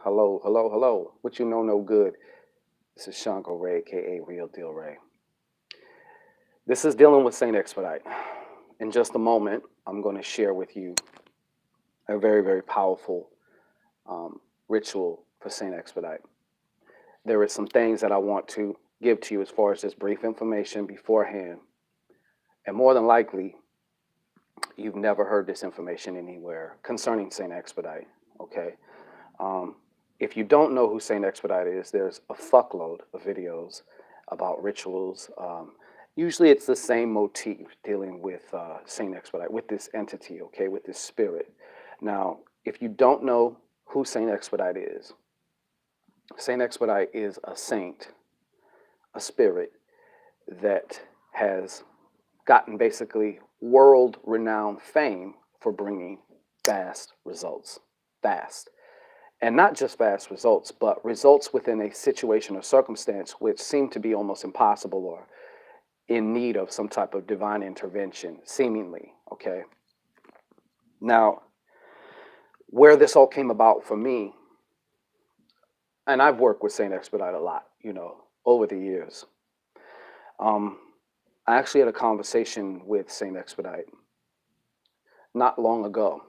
Hello, hello, hello. What you know, no good. This is ShanGO Ray, aka Real Deal Ray. This is dealing with Saint Expedite. In just a moment, I'm going to share with you a very, very powerful ritual for Saint Expedite. There is some things that I want to give to you as far as just brief information beforehand, and more than likely, you've never heard this information anywhere concerning Saint Expedite. Okay. Um, if you don't know who Saint Expedite is, there's a fuckload of videos about rituals. Usually it's the same motif dealing with Saint Expedite, with this entity, okay, with this spirit. Now, if you don't know who Saint Expedite is, Saint Expedite is a saint, a spirit that has gotten basically world renowned fame for bringing fast results. Fast. And not just fast results, but results within a situation or circumstance which seem to be almost impossible or in need of some type of divine intervention, seemingly. Okay. Now, where this all came about for me, and I've worked with Saint Expedite a lot, over the years. Um, I actually had a conversation with Saint Expedite not long ago,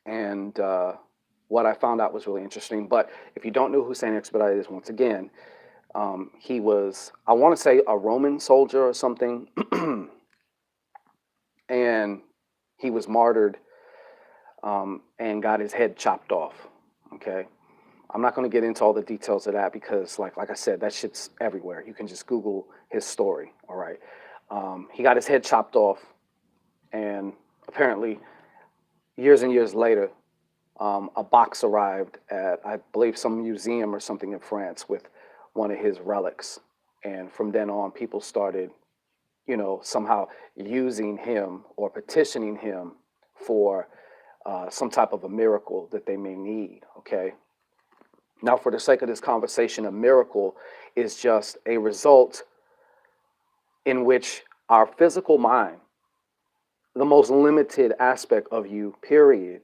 and what I found out was really interesting. But if you don't know who Saint Expedite is, once again, he was, I want to say, a Roman soldier or something, and he was martyred and got his head chopped off. Okay, I'm not going to get into all the details of that because, like I said, that shit's everywhere. You can just Google his story. All right, he got his head chopped off, and apparently, years and years later, a box arrived at, I believe, some museum or something in France with one of his relics. And from then on, people started, somehow using him or petitioning him for some type of a miracle that they may need. Okay. Now, for the sake of this conversation, a miracle is just a result in which our physical mind, the most limited aspect of you, period,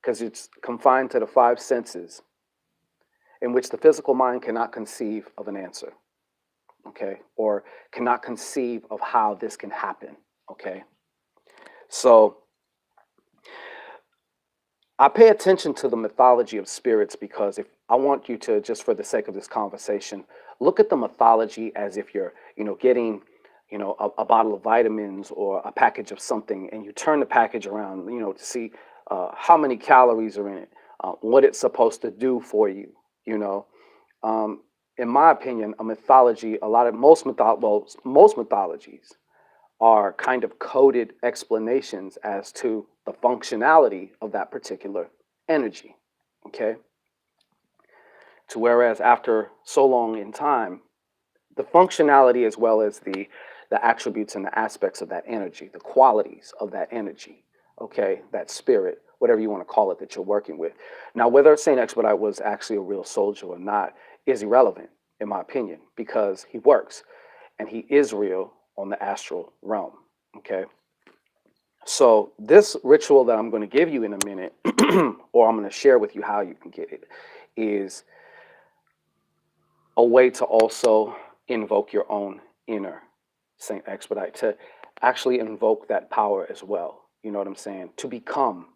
because it's confined to the five senses, in which the physical mind cannot conceive of an answer, okay, or cannot conceive of how this can happen, okay. So I pay attention to the mythology of spirits because if I want you to, just for the sake of this conversation, look at the mythology as if you're, getting, a bottle of vitamins or a package of something, and you turn the package around, to see how many calories are in it, what it's supposed to do for you, you know. Um, in my opinion, a mythology, most mythologies are kind of coded explanations as to the functionality of that particular energy. Okay. To whereas after so long in time, the functionality as well as the attributes and the aspects of that energy, the qualities of that energy, okay, that spirit, whatever you want to call it that you're working with. Now, whether Saint Expedite was actually a real soldier or not is irrelevant, in my opinion, because he works and he is real on the astral realm. Okay. So this ritual that I'm going to give you in a minute, or I'm going to share with you how you can get it, is a way to also invoke your own inner Saint Expedite, to actually invoke that power as well. You know what I'm saying? To become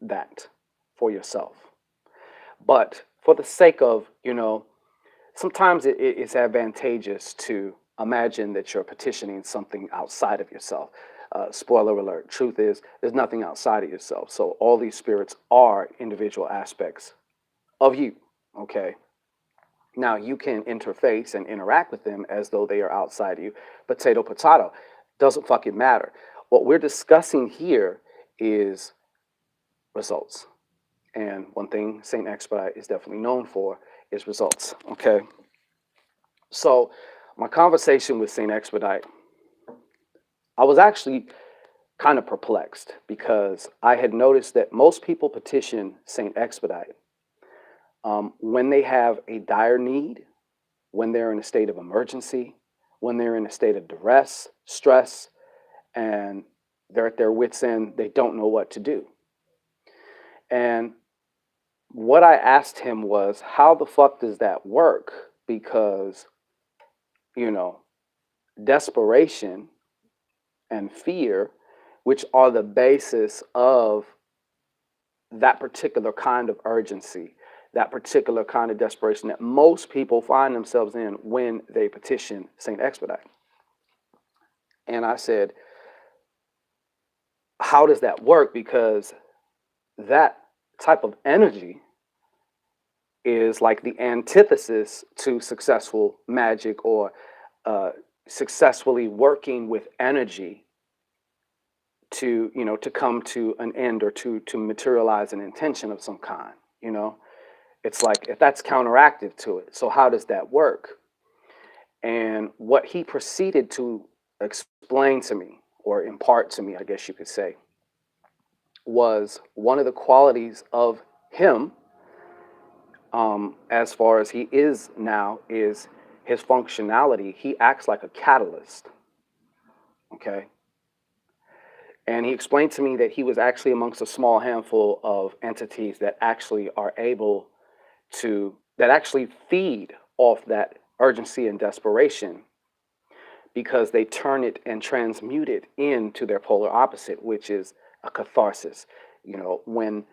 that for yourself. But for the sake of, sometimes it's advantageous to imagine that you're petitioning something outside of yourself. Spoiler alert, truth is, there's nothing outside of yourself. So all these spirits are individual aspects of you, okay? Now you can interface and interact with them as though they are outside of you. Potato, potato. Doesn't fucking matter. What we're discussing here is results. And one thing St. Expedite is definitely known for is results. Okay. So my conversation with St. Expedite, I was actually kind of perplexed because I had noticed that most people petition St. Expedite when they have a dire need, when they're in a state of emergency, when they're in a state of duress, stress, and they're at their wits' end, they don't know what to do. And what I asked him was, how the fuck does that work? Because, you know, desperation and fear, which are the basis of that particular kind of urgency, that particular kind of desperation that most people find themselves in when they petition Saint Expedite. And I said, how does that work? Because that type of energy is like the antithesis to successful magic or uh, successfully working with energy to, to come to an end or to materialize an intention of some kind. It's like, if that's counteractive to it, so how does that work? And what he proceeded to explain to me, or impart to me, I guess you could say, was one of the qualities of him, as far as he is now, is his functionality. He acts like a catalyst. Okay. And he explained to me that he was actually amongst a small handful of entities that actually are able that actually feed off that urgency and desperation, because they turn it and transmute it into their polar opposite, which is a catharsis. When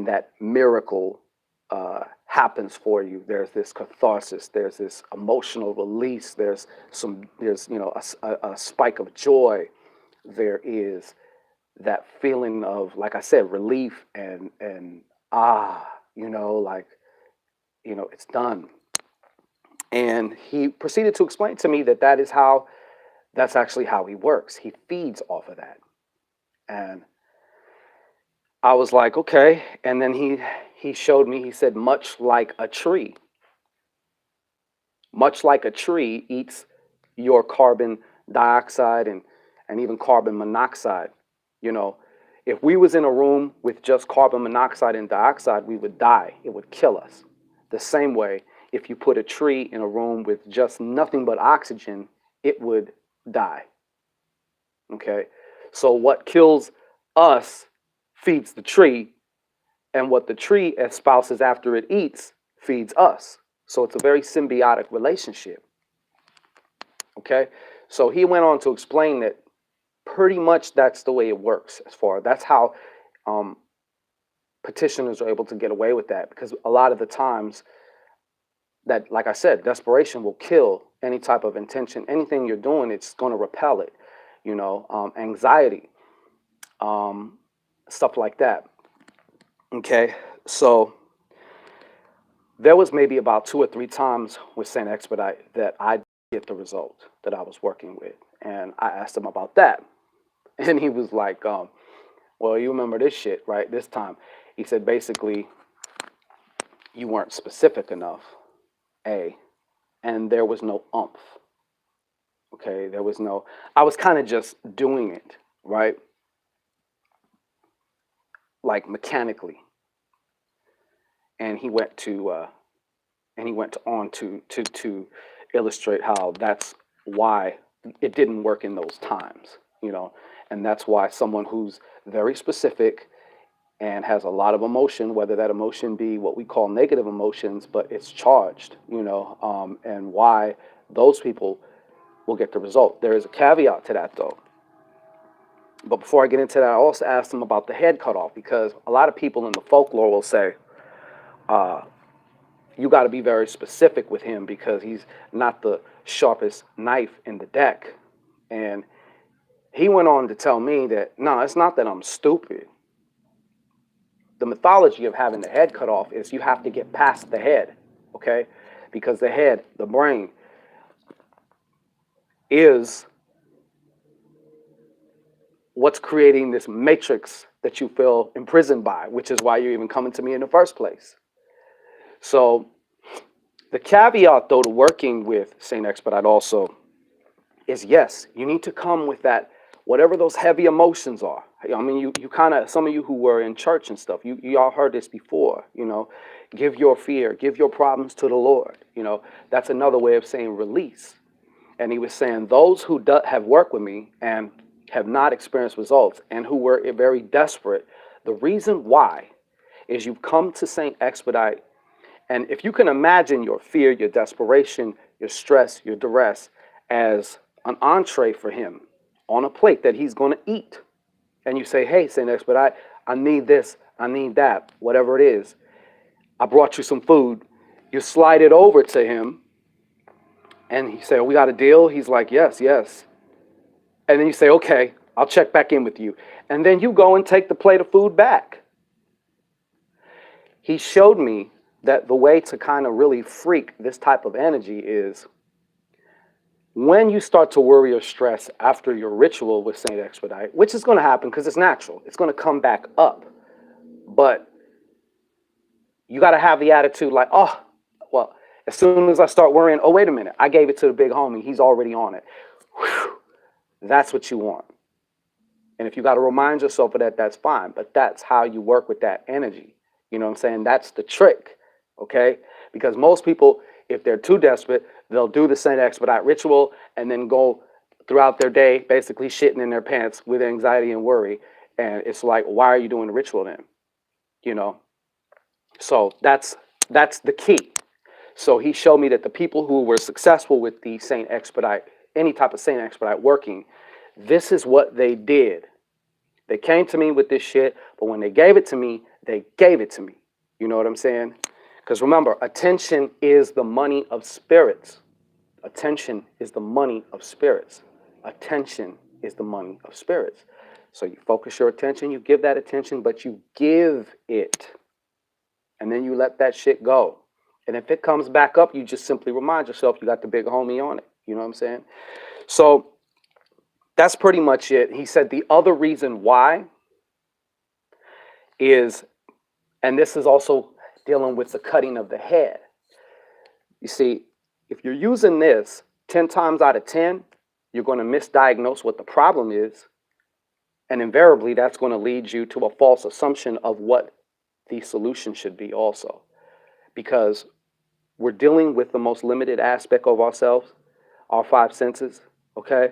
that miracle happens for you, there's this catharsis, there's this emotional release, there's a spike of joy, there is that feeling of, like I said, relief and like, it's done. And he proceeded to explain to me that that's actually how he works. He feeds off of that. And I was like, okay. And then he showed me, he said, much like a tree eats your carbon dioxide and even carbon monoxide. You know, if we was in a room with just carbon monoxide and dioxide, we would die. It would kill us. The same way, if you put a tree in a room with just nothing but oxygen, it would die. Okay? So what kills us feeds the tree, and what the tree espouses after it eats feeds us. So it's a very symbiotic relationship. Okay? So he went on to explain that pretty much that's the way it works. That's how petitioners are able to get away with that, because a lot of the times that, like I said, desperation will kill any type of intention. Anything you're doing, it's going to repel it. Anxiety, stuff like that. Okay, so there was maybe about 2 or 3 times with Saint Expedite that I get the result that I was working with, and I asked him about that, and he was like, "Well, you remember this shit, right? This time," he said, basically, you weren't specific enough, and there was no umph. Okay, I was kind of just doing it, right? Like mechanically. And he went on to illustrate how that's why it didn't work in those times, and that's why someone who's very specific and has a lot of emotion, whether that emotion be what we call negative emotions, but it's charged, and why those people will get the result. There is a caveat to that, though. But before I get into that, I also asked him about the head cut off, because a lot of people in the folklore will say, you got to be very specific with him because he's not the sharpest knife in the deck. And he went on to tell me that, no, it's not that I'm stupid. The mythology of having the head cut off is you have to get past the head, okay? Because the head, the brain, is what's creating this matrix that you feel imprisoned by, which is why you're even coming to me in the first place. So the caveat, though, to working with Saint Expedite also is, yes, you need to come with that, whatever those heavy emotions are. I mean, you kind of, some of you who were in church and stuff, you all heard this before, give your fear, give your problems to the Lord. That's another way of saying release. And he was saying those who have worked with me and have not experienced results and who were very desperate, the reason why is you've come to Saint Expedite, and if you can imagine your fear, your desperation, your stress, your duress as an entree for him on a plate that he's going to eat, and you say, hey, Saint Expedite, I need this, I need that, whatever it is. I brought you some food. You slide it over to him, and he said, we got a deal? He's like, yes, yes. And then you say, okay, I'll check back in with you. And then you go and take the plate of food back. He showed me that the way to kind of really freak this type of energy is when you start to worry or stress after your ritual with Saint Expedite, which is going to happen because it's natural. It's going to come back up. But you got to have the attitude like, oh, well, as soon as I start worrying, oh, wait a minute, I gave it to the big homie. He's already on it. Whew. That's what you want. And if you got to remind yourself of that, that's fine. But that's how you work with that energy. You know what I'm saying? That's the trick, okay? Because most people, if they're too desperate, they'll do the Saint Expedite ritual and then go throughout their day basically shitting in their pants with anxiety and worry. And it's like, why are you doing the ritual then? You know? So that's the key. So he showed me that the people who were successful with the Saint Expedite, any type of Saint Expedite working, this is what they did. They came to me with this shit, but when they gave it to me, they gave it to me. You know what I'm saying? Because remember, attention is the money of spirits. Attention is the money of spirits. Attention is the money of spirits. So you focus your attention, you give that attention, but you give it. And then you let that shit go. And if it comes back up, you just simply remind yourself you got the big homie on it. You know what I'm saying? So that's pretty much it. He said the other reason why is, and this is also dealing with the cutting of the head. You see, if you're using this 10 times out of 10, you're going to misdiagnose what the problem is. And invariably, that's going to lead you to a false assumption of what the solution should be also. Because we're dealing with the most limited aspect of ourselves, our five senses, okay?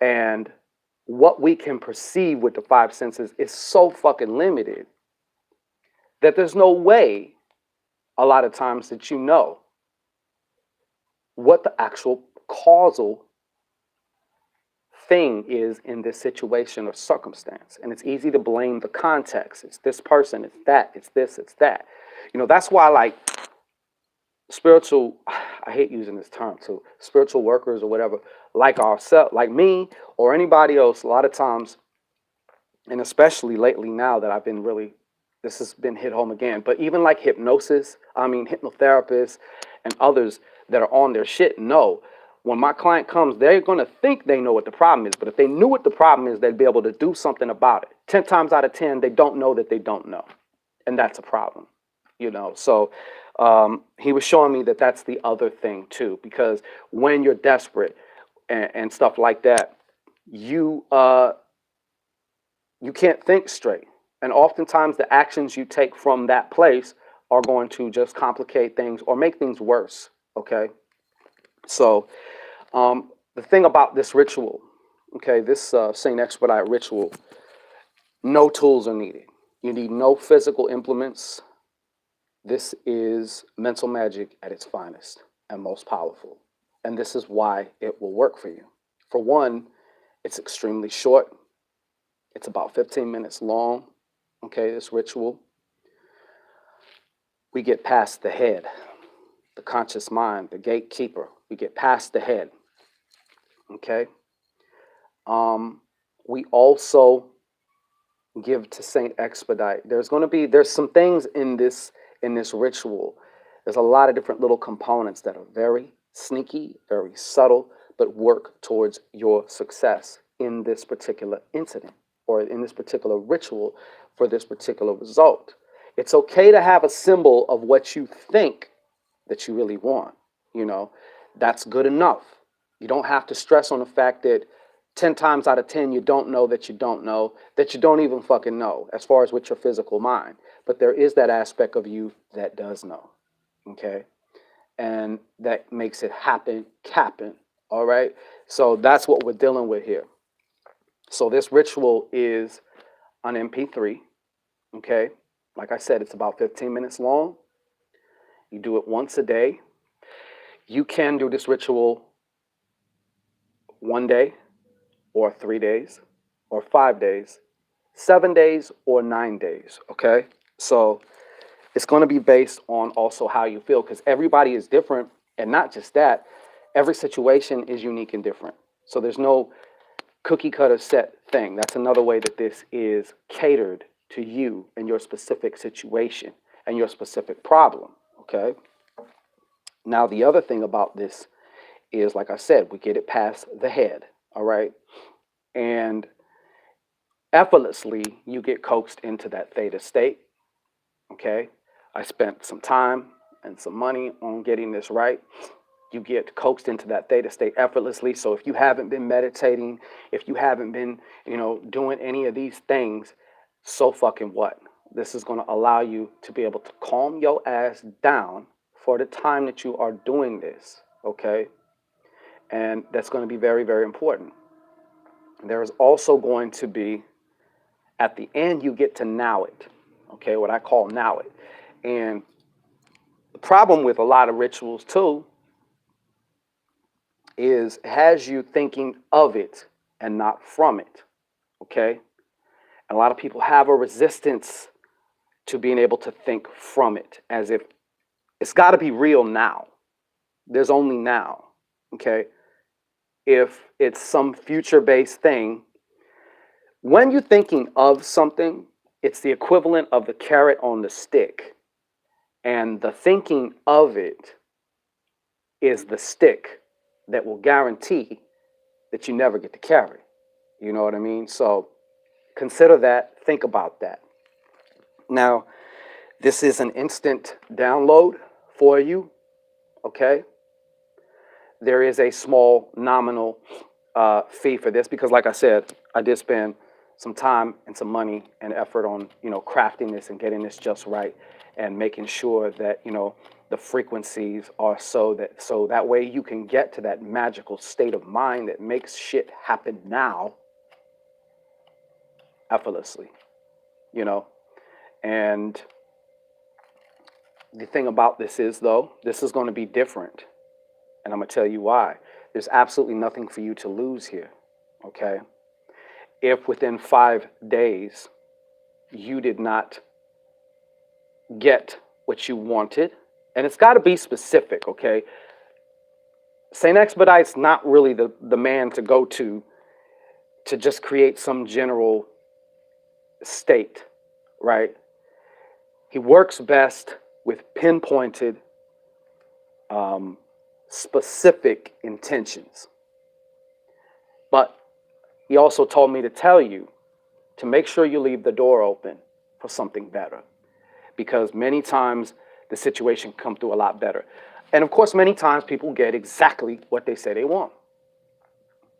And what we can perceive with the five senses is so fucking limited that there's no way a lot of times that you know what the actual causal thing is in this situation or circumstance. And it's easy to blame the context. It's this person, it's that, it's this, it's that. You know, that's why like spiritual, I hate using this term too, spiritual workers or whatever, like ourselves, like me or anybody else, a lot of times, and especially lately now that I've been really, this has been hit home again, but even like hypnotherapists and others that are on their shit know, when my client comes, they're going to think they know what the problem is, but if they knew what the problem is, they'd be able to do something about it. 10 times out of 10, they don't know that they don't know, and that's a problem, you know. So he was showing me that that's the other thing too, because when you're desperate and stuff like that, you can't think straight. And oftentimes the actions you take from that place are going to just complicate things or make things worse, okay? So the thing about this ritual, okay, this Saint Expedite ritual, no tools are needed. You need no physical implements. This is mental magic at its finest and most powerful. And this is why it will work for you. For one, it's extremely short. It's about 15 minutes long, okay, this ritual. We get past the head, the conscious mind, the gatekeeper. We get past the head, okay? We also give to Saint Expedite. There's some things in this ritual. There's a lot of different little components that are very sneaky, very subtle, but work towards your success in this particular incident or in this particular ritual for this particular result. It's okay to have a symbol of what you think that you really want, you know, that's good enough. You don't have to stress on the fact that 10 times out of 10, you don't know that you don't know, that you don't even fucking know as far as with your physical mind. But there is that aspect of you that does know, okay? And that makes it happen, all right? So that's what we're dealing with here. So this ritual is an MP3, okay? Like I said, it's about 15 minutes long. You do it once a day. You can do this ritual one day or 3 days or 5 days, 7 days or 9 days. Okay. So it's going to be based on also how you feel because everybody is different. And not just that, every situation is unique and different. So there's no cookie cutter set thing. That's another way that this is catered to you and your specific situation and your specific problem. Okay. Now, the other thing about this is, like I said, we get it past the head. All right. And effortlessly, you get coaxed into that theta state. Okay. I spent some time and some money on getting this right. You get coaxed into that theta state effortlessly. So if you haven't been meditating, if you haven't been, doing any of these things, so fucking what? This is going to allow you to be able to calm your ass down for the time that you are doing this. Okay. And that's going to be very, very important. There is also going to be, at the end, you get to now it. Okay. What I call now it. And the problem with a lot of rituals too is has you thinking of it and not from it. Okay. And a lot of people have a resistance to being able to think from it as if it's got to be real now. There's only now. Okay. If it's some future based thing, when you're thinking of something, it's the equivalent of the carrot on the stick. And the thinking of it is the stick that will guarantee that you never get to carry. You know what I mean? So consider that, think about that. Now, this is an instant download for you, okay? There is a small nominal fee for this because, like I said, I did spend some time and some money and effort on, crafting this and getting this just right and making sure that, the frequencies are so that way you can get to that magical state of mind that makes shit happen now effortlessly, you know. And the thing about this is, though, this is going to be different. And I'm going to tell you why. There's absolutely nothing for you to lose here, okay? If within 5 days you did not get what you wanted, and it's got to be specific, okay? St. Expedite's not really the man to go to just create some general state, right? He works best with pinpointed, specific intentions. But he also told me to tell you to make sure you leave the door open for something better, because many times the situation come through a lot better. And of course, many times people get exactly what they say they want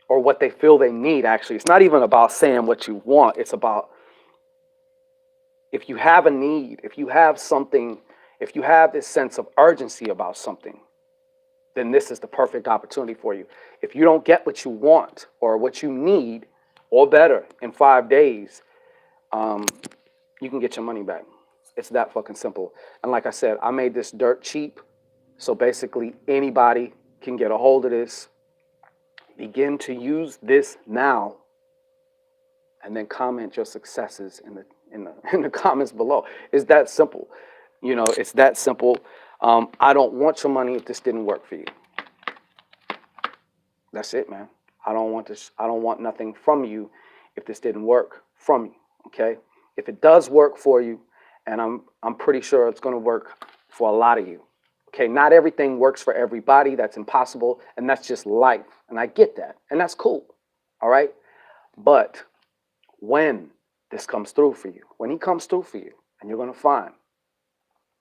or what they feel they need. Actually, it's not even about saying what you want. It's about, if you have a need, if you have something, if you have this sense of urgency about something, then this is the perfect opportunity for you. If you don't get what you want or what you need or better in 5 days, you can get your money back. It's that fucking simple. And like I said, I made this dirt cheap. So basically anybody can get a hold of this. Begin to use this now, and then comment your successes in the comments below. It's that simple. It's that simple. I don't want your money if this didn't work for you. That's it, man. I don't want this. I don't want nothing from you if this didn't work from you. Okay. If it does work for you, and I'm pretty sure it's going to work for a lot of you. Okay. Not everything works for everybody. That's impossible, and that's just life. And I get that, and that's cool. All right. But when this comes through for you, when he comes through for you, and you're going to find,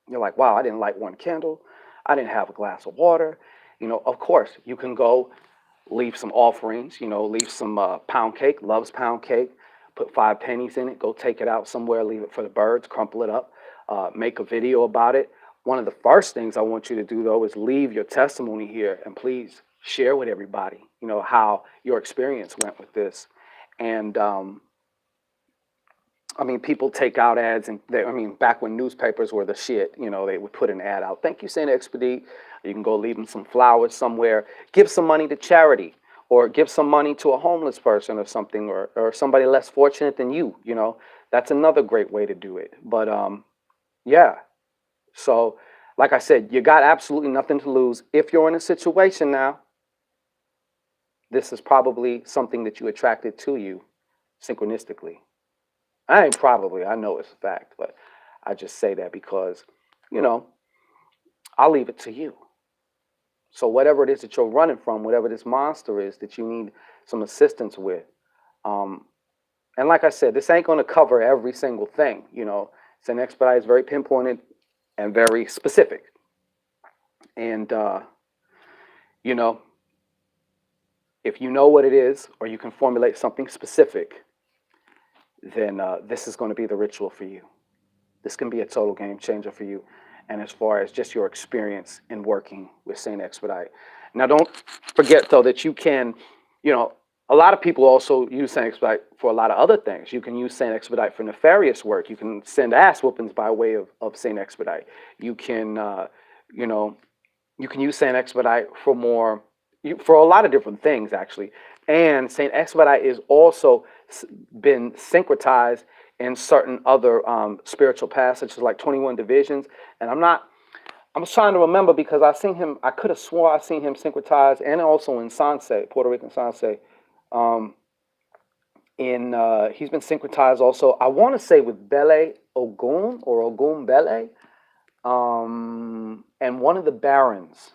you're like, wow, I didn't light one candle. I didn't have a glass of water. Of course, you can go leave some offerings, leave some pound cake, loves pound cake, put 5 pennies in it, go take it out somewhere, leave it for the birds, crumple it up, make a video about it. One of the first things I want you to do, though, is leave your testimony here, and please share with everybody, how your experience went with this. And I mean, people take out ads, and I mean, back when newspapers were the shit, you know, they would put an ad out. Thank you, Saint Expedite. You can go leave them some flowers somewhere. Give some money to charity, or give some money to a homeless person or something, or somebody less fortunate than you. You know, that's another great way to do it. But yeah. So, like I said, you got absolutely nothing to lose. If you're in a situation now, this is probably something that you attracted to you synchronistically. I ain't probably, I know it's a fact, but I just say that because, you know, I'll leave it to you. So whatever it is that you're running from, whatever this monster is that you need some assistance with, um, and like I said, this ain't going to cover every single thing. You know, it's an expedite is very pinpointed and very specific, and you know, if you know what it is, or you can formulate something specific, then this is going to be the ritual for you. This can be a total game changer for you. And as far as just your experience in working with Saint Expedite. Now, don't forget, though, that you can, you know, a lot of people also use Saint Expedite for a lot of other things. You can use Saint Expedite for nefarious work. You can send ass whoopings by way of Saint Expedite. You can, you know, you can use Saint Expedite for more, for a lot of different things, actually. And Saint Expedite is also been syncretized in certain other spiritual passages, like 21 divisions. And I'm trying to remember because I seen him, I could have swore I seen him syncretized, and also in Sanse, Puerto Rican Sanse. Um, he's been syncretized also, I want to say with Bele Ogun or Ogun Bele, and one of the barons,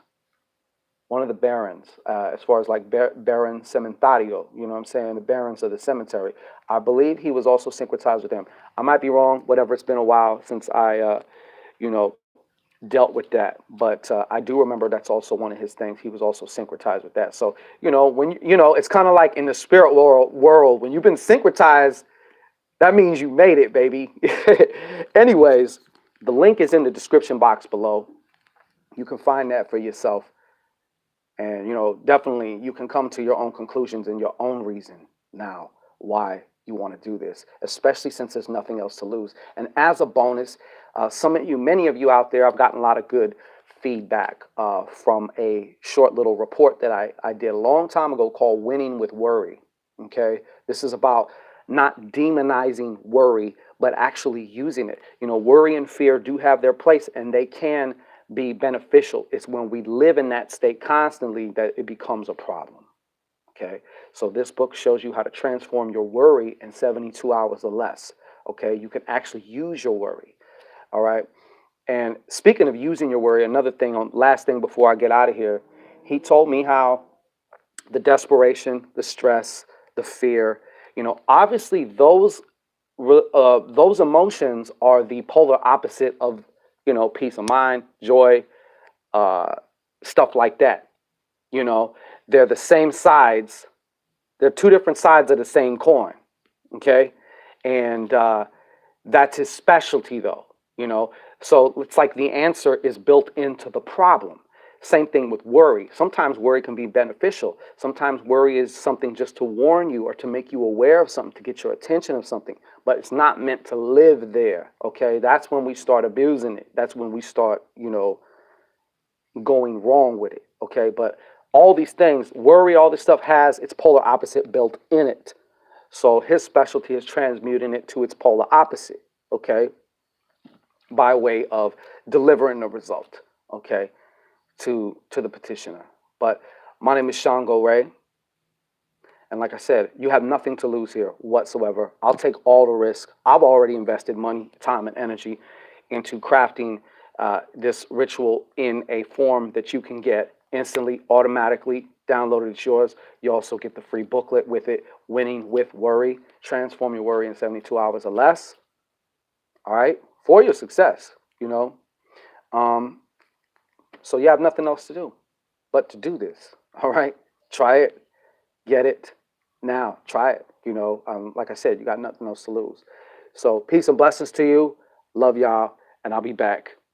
as far as like Baron Cementario, you know what I'm saying, the barons of the cemetery. I believe he was also syncretized with them. I might be wrong, whatever, it's been a while since I, you know, dealt with that. But I do remember that's also one of his things. He was also syncretized with that. So, you know, when, you know, it's kind of like in the spirit world, when you've been syncretized, that means you made it, baby. Anyways, the link is in the description box below. You can find that for yourself. And, you know, definitely you can come to your own conclusions and your own reason now why you want to do this, especially since there's nothing else to lose. And as a bonus, many of you out there, I've gotten a lot of good feedback from a short little report that I did a long time ago called Winning with Worry. Okay. This is about not demonizing worry, but actually using it. You know, worry and fear do have their place, and they can be beneficial. It's when we live in that state constantly that it becomes a problem. Okay, so this book shows you how to transform your worry in 72 hours or less. Okay, you can actually use your worry. All right, and speaking of using your worry, another thing, last thing before I get out of here, he told me how the desperation, the stress, the fear, you know, obviously those emotions are the polar opposite of, you know, peace of mind, joy, uh, stuff like that. You know, they're the same sides. They're two different sides of the same coin. Okay, and that's his specialty, though. You know, so it's like the answer is built into the problem. Same thing with worry. Sometimes worry can be beneficial. Sometimes worry is something just to warn you or to make you aware of something, to get your attention of something, but it's not meant to live there. Okay, that's when we start abusing it. That's when we start, you know, going wrong with it. Okay, but all these things, worry, all this stuff has its polar opposite built in it. So his specialty is transmuting it to its polar opposite. Okay, by way of delivering the result. Okay, to the petitioner. But my name is ShanGO Ray. And like I said, you have nothing to lose here whatsoever. I'll take all the risk. I've already invested money, time, and energy into crafting this ritual in a form that you can get instantly, automatically downloaded. It's yours. You also get the free booklet with it, Winning with Worry. Transform your worry in 72 hours or less. All right, for your success, you know. Um, so you have nothing else to do but to do this. All right, try it, get it now. Try it. You know, like I said, you got nothing else to lose. So peace and blessings to you. Love y'all, and I'll be back